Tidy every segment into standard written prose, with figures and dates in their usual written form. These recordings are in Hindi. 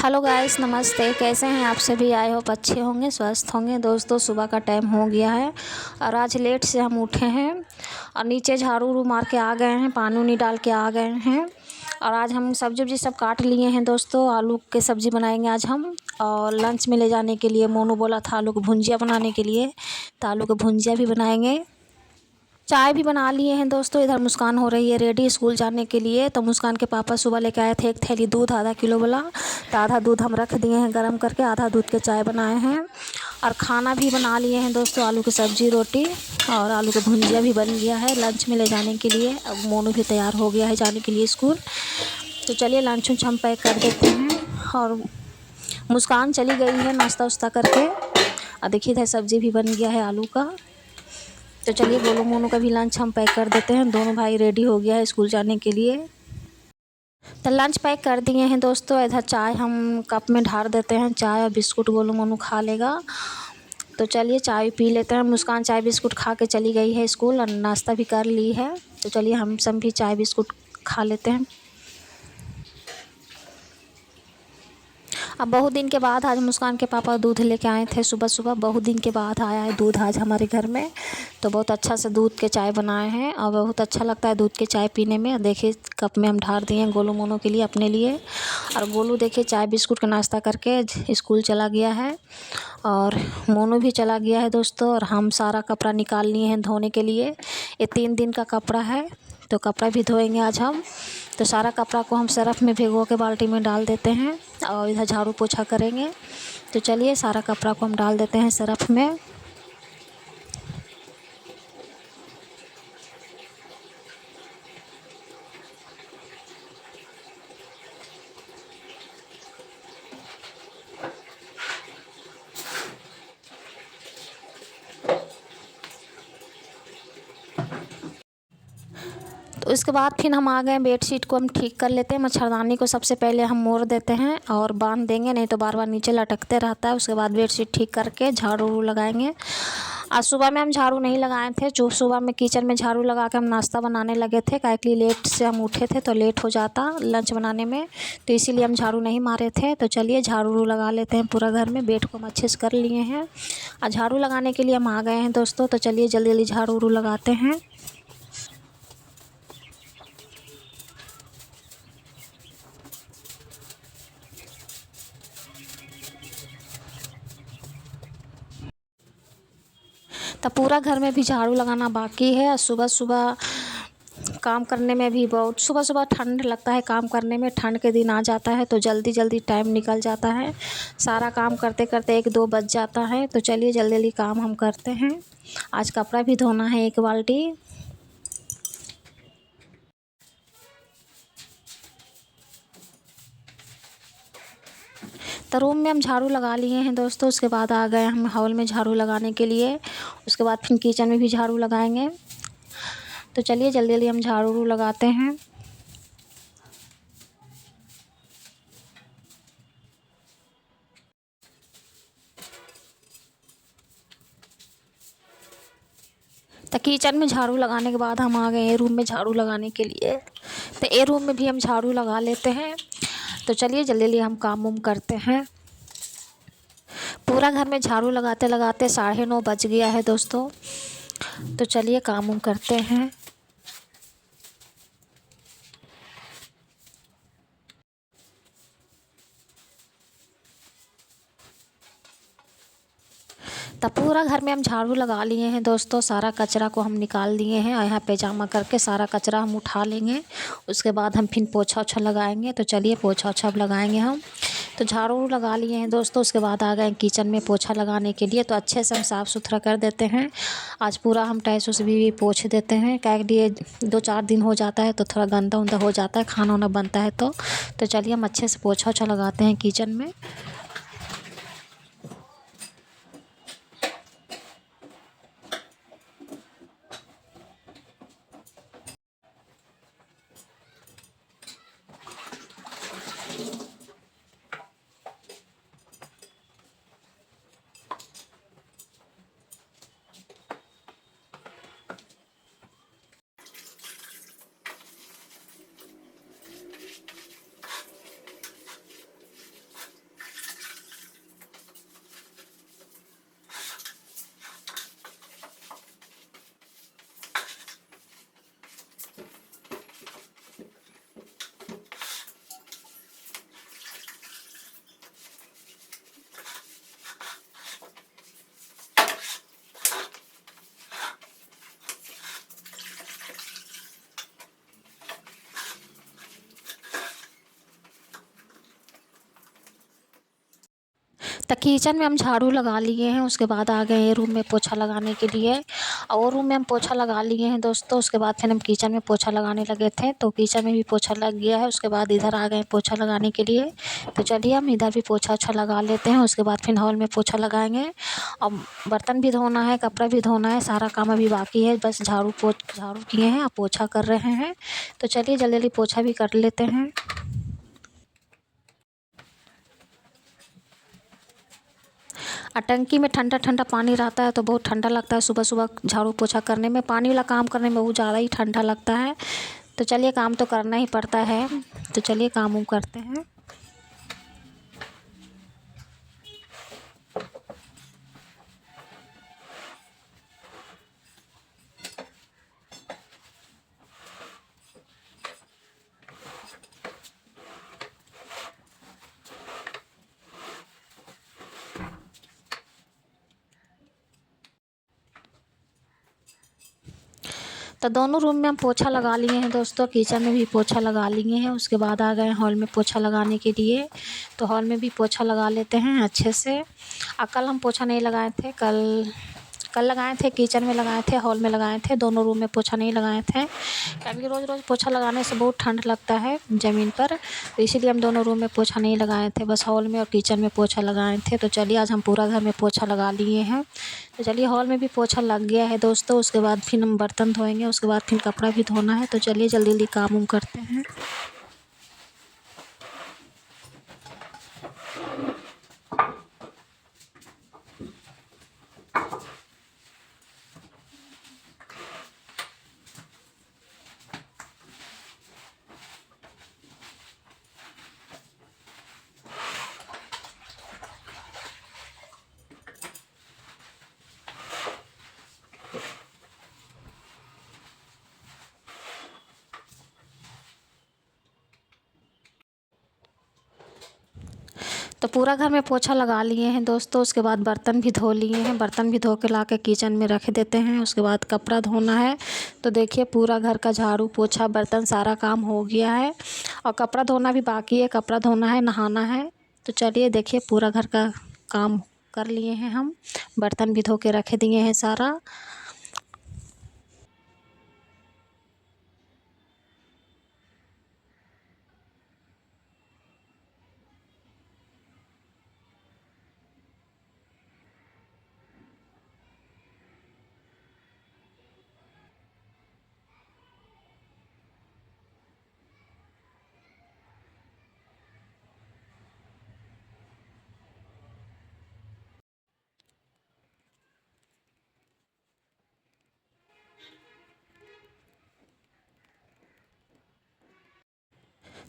हेलो गाइस, नमस्ते। कैसे हैं आप सभी? आई होप अच्छे होंगे, स्वस्थ होंगे। दोस्तों, सुबह का टाइम हो गया है और आज लेट से हम उठे हैं और नीचे झाड़ू उड़ू मार के आ गए हैं, पानी उनी डाल के आ गए हैं। और आज हम सब्जी वब्जी सब काट लिए हैं दोस्तों। आलू के सब्ज़ी बनाएंगे आज हम। और लंच में ले जाने के लिए मोनू बोला था आलू की भुंजिया बनाने के लिए, तो आलू की भुंजिया भी बनाएंगे। चाय भी बना लिए हैं दोस्तों। इधर मुस्कान हो रही है रेडी स्कूल जाने के लिए। तो मुस्कान के पापा सुबह लेके आए थे एक थैली दूध, आधा किलो वाला। तो आधा दूध हम रख दिए हैं गर्म करके, आधा दूध के चाय बनाए हैं। और खाना भी बना लिए हैं दोस्तों, आलू की सब्ज़ी, रोटी और आलू की भुंजिया भी बन गया है लंच में ले जाने के लिए। अब मोनू भी तैयार हो गया है जाने के लिए स्कूल। तो चलिए लंच उंच हम पैक कर देते हैं। और मुस्कान चली गई है नाश्ता उस्ता करके। और देखिए इधर सब्ज़ी भी बन गया है आलू का। तो चलिए गोलू मोनू का भी लंच हम पैक कर देते हैं। दोनों भाई रेडी हो गया है स्कूल जाने के लिए। तो लंच पैक कर दिए हैं दोस्तों। इधर चाय हम कप में ढार देते हैं, चाय और बिस्कुट गोलू मोनू खा लेगा। तो चलिए चाय पी लेते हैं। मुस्कान चाय बिस्कुट खा के चली गई है स्कूल और नाश्ता भी कर ली है। तो चलिए हम सब भी चाय बिस्कुट खा लेते हैं। अब बहुत दिन के बाद आज मुस्कान के पापा दूध लेके आए थे सुबह सुबह। बहुत दिन के बाद आया है दूध आज हमारे घर में। तो बहुत अच्छा से दूध के चाय बनाए हैं और बहुत अच्छा लगता है दूध के चाय पीने में। देखिए कप में हम ढार दिए हैं गोलू मोनू के लिए, अपने लिए। और गोलू देखिए चाय बिस्कुट का नाश्ता करके स्कूल चला गया है और मोनू भी चला गया है दोस्तों। और हम सारा कपड़ा निकाल लिए हैं धोने के लिए। ये 3 दिन का कपड़ा है तो कपड़ा भी धोएंगे आज हम। तो सारा कपड़ा को हम सरफ़ में भिगो के बाल्टी में डाल देते हैं और इधर झाड़ू पोछा करेंगे। तो चलिए सारा कपड़ा को हम डाल देते हैं सरफ़ में। तो इसके बाद फिर हम आ गए बेडशीट को हम ठीक कर लेते हैं। मच्छरदानी को सबसे पहले हम मोड़ देते हैं और बांध देंगे, नहीं तो बार बार नीचे लटकते रहता है। उसके बाद बेडशीट ठीक करके झाड़ू उड़ू लगाएंगे। आज सुबह में हम झाड़ू नहीं लगाए थे। जो सुबह में किचन में झाड़ू लगा के हम नाश्ता बनाने लगे थे, काहे कि लेट से हम उठे थे तो लेट हो जाता लंच बनाने में, तो इसीलिए हम झाड़ू नहीं मारे थे। तो चलिए झाड़ू उड़ू लगा लेते हैं पूरा घर में। बेड को हम अच्छे से कर लिए हैं और झाड़ू लगाने के लिए हम आ गए हैं दोस्तों। तो चलिए जल्दी जल्दी झाड़ू उड़ू लगाते हैं। तो पूरा घर में भी झाड़ू लगाना बाकी है। और सुबह सुबह काम करने में भी बहुत, सुबह सुबह ठंड लगता है काम करने में। ठंड के दिन आ जाता है तो जल्दी जल्दी टाइम निकल जाता है। सारा काम करते करते 1-2 बज जाता है। तो चलिए जल्दी जल्दी काम हम करते हैं। आज कपड़ा भी धोना है 1 बाल्टी। तो रूम में हम झाड़ू लगा लिए हैं दोस्तों। उसके बाद आ गए हम हॉल में झाड़ू लगाने के लिए। उसके बाद फिर किचन में भी झाड़ू लगाएंगे। तो चलिए जल्दी जल्दी हम झाड़ू उड़ू लगाते हैं। तो किचन में झाड़ू लगाने के बाद हम आ गए ए रूम में झाड़ू लगाने के लिए। तो ए रूम में भी हम झाड़ू लगा लेते हैं। तो चलिए जल्दी जल्दी हम काम उम करते हैं। पूरा घर में झाड़ू लगाते लगाते 9:30 बज गया है दोस्तों। तो चलिए काम उम करते हैं। तो पूरा घर में हम झाड़ू लगा लिए हैं दोस्तों। सारा कचरा को हम निकाल दिए हैं और यहाँ पे जमा करके सारा कचरा हम उठा लेंगे। उसके बाद हम फिर पोछा ओछा लगाएंगे। तो चलिए पोछा ओछा अब लगाएंगे हम। तो झाड़ू लगा लिए हैं दोस्तों। उसके बाद आ गए किचन में पोछा लगाने के लिए। तो अच्छे से हम साफ़ सुथरा कर देते हैं। आज पूरा हम टाइल्स उस भी पोछ देते हैं, क्या कि ये 2-4 दिन हो जाता है तो थोड़ा गंदा उंदा हो जाता है, खाना वाना बनता है तो चलिए हम अच्छे से पोछा ओछा लगाते हैं किचन में। तो किचन में हम झाड़ू लगा लिए हैं, उसके बाद आ गए हैं रूम में पोछा लगाने के लिए। और रूम में हम पोछा लगा लिए हैं दोस्तों, उसके बाद फिर हम किचन में पोछा लगाने लगे थे, तो किचन में भी पोछा लग गया है। उसके बाद इधर आ गए पोछा लगाने के लिए। तो चलिए हम इधर भी पोछा अच्छा लगा लेते हैं, उसके बाद फिर हॉल में पोछा लगाएंगे। अब बर्तन भी धोना है, कपड़ा भी धोना है, सारा काम अभी बाकी है। बस झाड़ू किए हैं, अब पोछा कर रहे हैं। तो चलिए जल्दी जल्दी पोछा भी कर लेते हैं। टंकी में ठंडा ठंडा पानी रहता है तो बहुत ठंडा लगता है। सुबह सुबह झाड़ू पोछा करने में, पानी वाला काम करने में बहुत ज़्यादा ही ठंडा लगता है। तो चलिए काम तो करना ही पड़ता है, तो चलिए काम उम करते हैं। तो दोनों रूम में हम पोछा लगा लिए हैं दोस्तों, किचन में भी पोछा लगा लिए हैं। उसके बाद आ गए हॉल में पोछा लगाने के लिए। तो हॉल में भी पोछा लगा लेते हैं अच्छे से। कल हम पोछा नहीं लगाए थे, कल लगाए थे, किचन में लगाए थे, हॉल में लगाए थे, दोनों रूम में पोछा नहीं लगाए थे। क्योंकि रोज़ रोज़ पोछा लगाने से बहुत ठंड लगता है ज़मीन पर, तो इसीलिए हम दोनों रूम में पोछा नहीं लगाए थे, बस हॉल में और किचन में पोछा लगाए थे। तो चलिए आज हम पूरा घर में पोछा लगा लिए हैं। तो चलिए हॉल में भी पोछा लग गया है दोस्तों, उसके बाद फिर हम बर्तन धोएंगे, उसके बाद फिर कपड़ा भी धोना है। तो चलिए जल्दी जल्दी काम उम करते हैं। तो पूरा घर में पोछा लगा लिए हैं दोस्तों, उसके बाद बर्तन भी धो लिए हैं। बर्तन भी धो के ला के किचन में रख देते हैं, उसके बाद कपड़ा धोना है। तो देखिए पूरा घर का झाड़ू पोछा बर्तन सारा काम हो गया है, और कपड़ा धोना भी बाकी है, कपड़ा धोना है, नहाना है। तो चलिए देखिए पूरा घर का काम कर लिए हैं हम, बर्तन भी धो के रख दिए हैं सारा।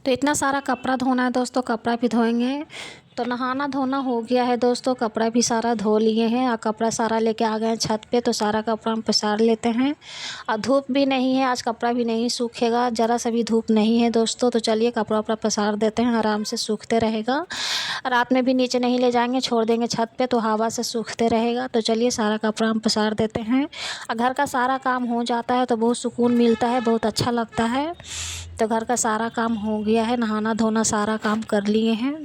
तो इतना सारा कपड़ा धोना है दोस्तों, कपड़ा भी धोएंगे। तो नहाना धोना हो गया है दोस्तों, कपड़ा भी सारा धो लिए हैं, और कपड़ा सारा लेके आ गए हैं छत पे। तो सारा कपड़ा हम पसार लेते हैं, और धूप भी नहीं है आज, कपड़ा भी नहीं सूखेगा, ज़रा सा भी धूप नहीं है दोस्तों। तो चलिए कपड़ा वपड़ा पसार देते हैं, आराम से सूखते रहेगा। रात में भी नीचे नहीं ले जाएंगे, छोड़ देंगे छत पे, तो हवा से सूखते रहेगा। तो चलिए सारा कपड़ा हम पसार देते हैं, और घर का सारा काम हो जाता है तो बहुत सुकून मिलता है, बहुत अच्छा लगता है। तो घर का सारा काम हो गया है, नहाना धोना सारा काम कर लिए हैं।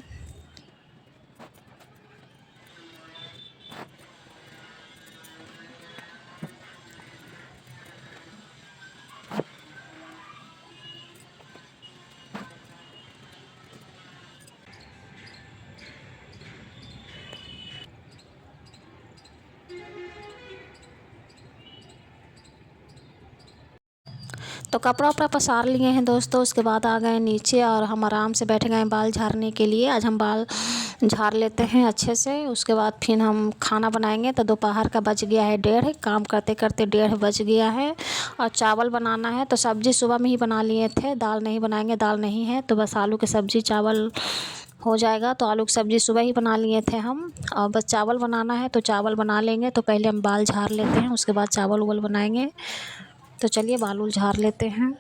तो कपड़ा वपड़ा पसार लिए हैं दोस्तों, उसके बाद आ गए नीचे, और हम आराम से बैठ गए बाल झाड़ने के लिए। आज हम बाल झाड़ लेते हैं अच्छे से, उसके बाद फिर हम खाना बनाएंगे। तो दोपहर का बज गया है 1:30, काम करते करते 1:30 बज गया है। और चावल बनाना है, तो सब्ज़ी सुबह में ही बना लिए थे, दाल नहीं बनाएंगे, दाल नहीं है, तो बस आलू की सब्ज़ी चावल हो जाएगा। तो आलू की सब्ज़ी सुबह ही बना लिए थे हम, और बस चावल बनाना है तो चावल बना लेंगे। तो पहले हम बाल झाड़ लेते हैं, उसके बाद चावल उवल बनाएंगे। तो चलिए बाल उल झाड़ लेते हैं।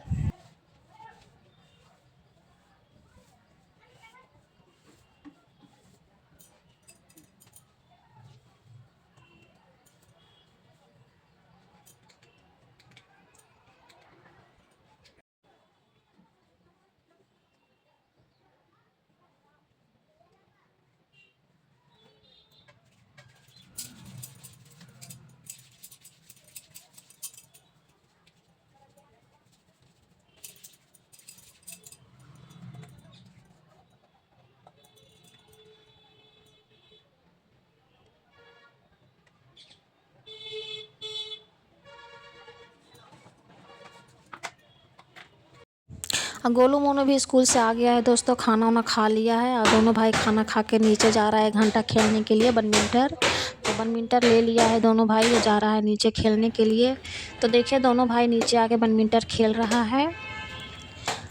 गोलू मोनू भी स्कूल से आ गया है दोस्तों, खाना वाना खा लिया है और दोनों भाई खाना खा के नीचे जा रहा है 1 घंटा खेलने के लिए बैडमिंटन। तो बैडमिंटन ले लिया है दोनों भाई, वो जा रहा है नीचे खेलने के लिए। तो देखिए दोनों भाई नीचे आके बैडमिंटन खेल रहा है।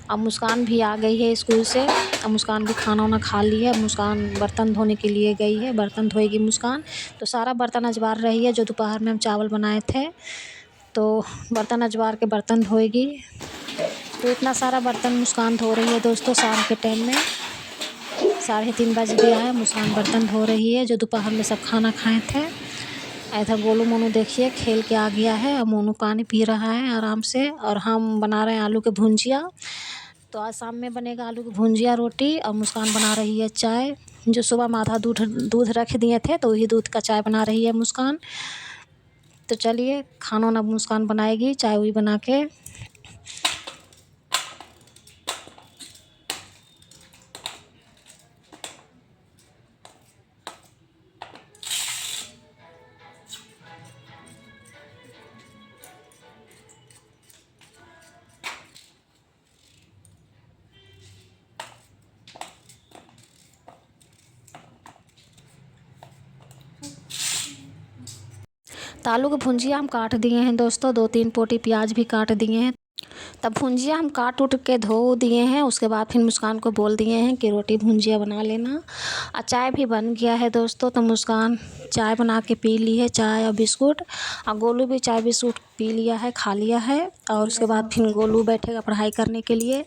अब मुस्कान भी आ गई है स्कूल से। अब मुस्कान भी खाना वाना खा ली है। मुस्कान बर्तन धोने के लिए गई है, बर्तन धोएगी मुस्कान। तो सारा बर्तन अजबार रही है जो दोपहर में हम चावल बनाए थे, तो बर्तन अजबार के बर्तन धोएगी। तो इतना सारा बर्तन मुस्कान धो रही है दोस्तों शाम के टाइम में। 3:30 बज गया है, मुस्कान बर्तन धो रही है जो दोपहर में सब खाना खाए थे। इधर गोलू मोनू देखिए खेल के आ गया है और मोनू पानी पी रहा है आराम से। और हम बना रहे हैं आलू के भुंजिया। तो आज शाम में बनेगा आलू की भुंजिया रोटी, और मुस्कान बना रही है चाय। जो सुबह में आधा दूध रख दिए थे तो वही दूध का चाय बना रही है मुस्कान। तो चलिए खाना वाना मुस्कान बनाएगी, चाय वही बना के। तो आलू की भुंजिया हम काट दिए हैं दोस्तों, 2-3 पोटी प्याज भी काट दिए हैं। तब भुंजिया हम काट उठ के धो दिए हैं। उसके बाद फिर मुस्कान को बोल दिए हैं कि रोटी भुंजिया बना लेना। और चाय भी बन गया है दोस्तों। तो मुस्कान चाय बना के पी ली है, चाय और बिस्कुट। और गोलू भी चाय बिस्कुट पी लिया है, खा लिया है। और उसके बाद फिर गोलू बैठेगा पढ़ाई करने के लिए।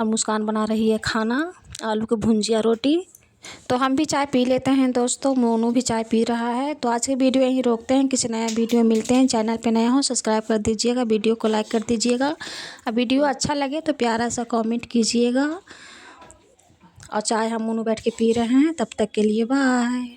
और मुस्कान बना रही है खाना, आलू की भुंजिया रोटी। तो हम भी चाय पी लेते हैं दोस्तों, मोनू भी चाय पी रहा है। तो आज की वीडियो यहीं रोकते हैं, किसी नया वीडियो में मिलते हैं। चैनल पे नए हो सब्सक्राइब कर दीजिएगा, वीडियो को लाइक कर दीजिएगा। और वीडियो अच्छा लगे तो प्यारा सा कमेंट कीजिएगा। और चाय हम मोनू बैठ के पी रहे हैं। तब तक के लिए बाय।